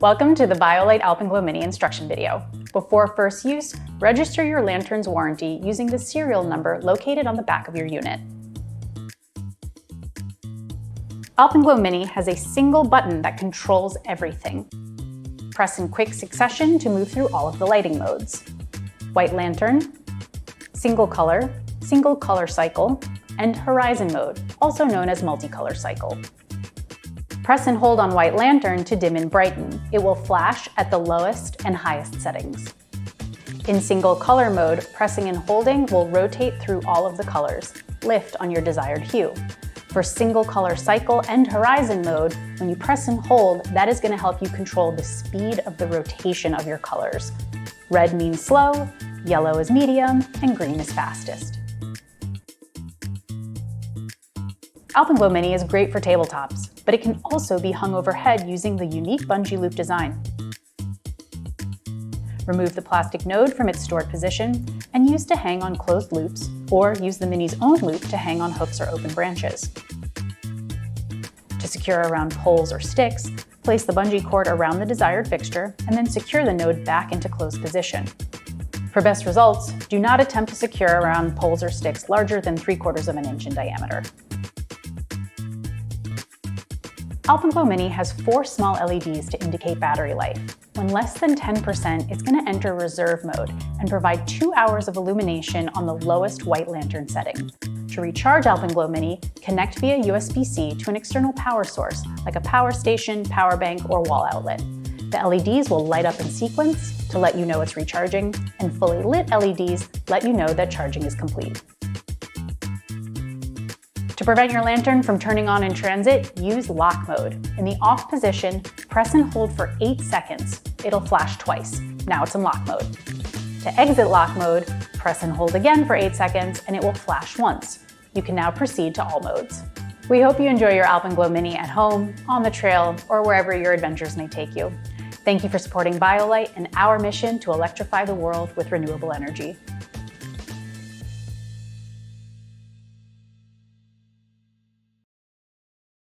Welcome to the BioLite Alpenglow Mini instruction video. Before first use, register your lantern's warranty using the serial number located on the back of your unit. Alpenglow Mini has a single button that controls everything. Press in quick succession to move through all of the lighting modes. White lantern, single color cycle, and horizon mode, also known as multicolor cycle. Press and hold on white lantern to dim and brighten. It will flash at the lowest and highest settings. In single color mode, pressing and holding will rotate through all of the colors. Lift on your desired hue. For single color cycle and horizon mode, when you press and hold, that is going to help you control the speed of the rotation of your colors. Red means slow, yellow is medium, and green is fastest. Alpenglow Mini is great for tabletops, but it can also be hung overhead using the unique bungee loop design. Remove the plastic node from its stored position and use to hang on closed loops, or use the Mini's own loop to hang on hooks or open branches. To secure around poles or sticks, place the bungee cord around the desired fixture and then secure the node back into closed position. For best results, do not attempt to secure around poles or sticks larger than 3/4 of an inch in diameter. Alpenglow Mini has 4 small LEDs to indicate battery life. When less than 10%, it's going to enter reserve mode and provide 2 hours of illumination on the lowest white lantern setting. To recharge Alpenglow Mini, connect via USB-C to an external power source, like a power station, power bank, or wall outlet. The LEDs will light up in sequence to let you know it's recharging, and fully lit LEDs let you know that charging is complete. To prevent your lantern from turning on in transit, use lock mode. In the off position, press and hold for 8 seconds. It'll flash twice. Now it's in lock mode. To exit lock mode, press and hold again for 8 seconds and it will flash once. You can now proceed to all modes. We hope you enjoy your Alpenglow Mini at home, on the trail, or wherever your adventures may take you. Thank you for supporting BioLite and our mission to electrify the world with renewable energy.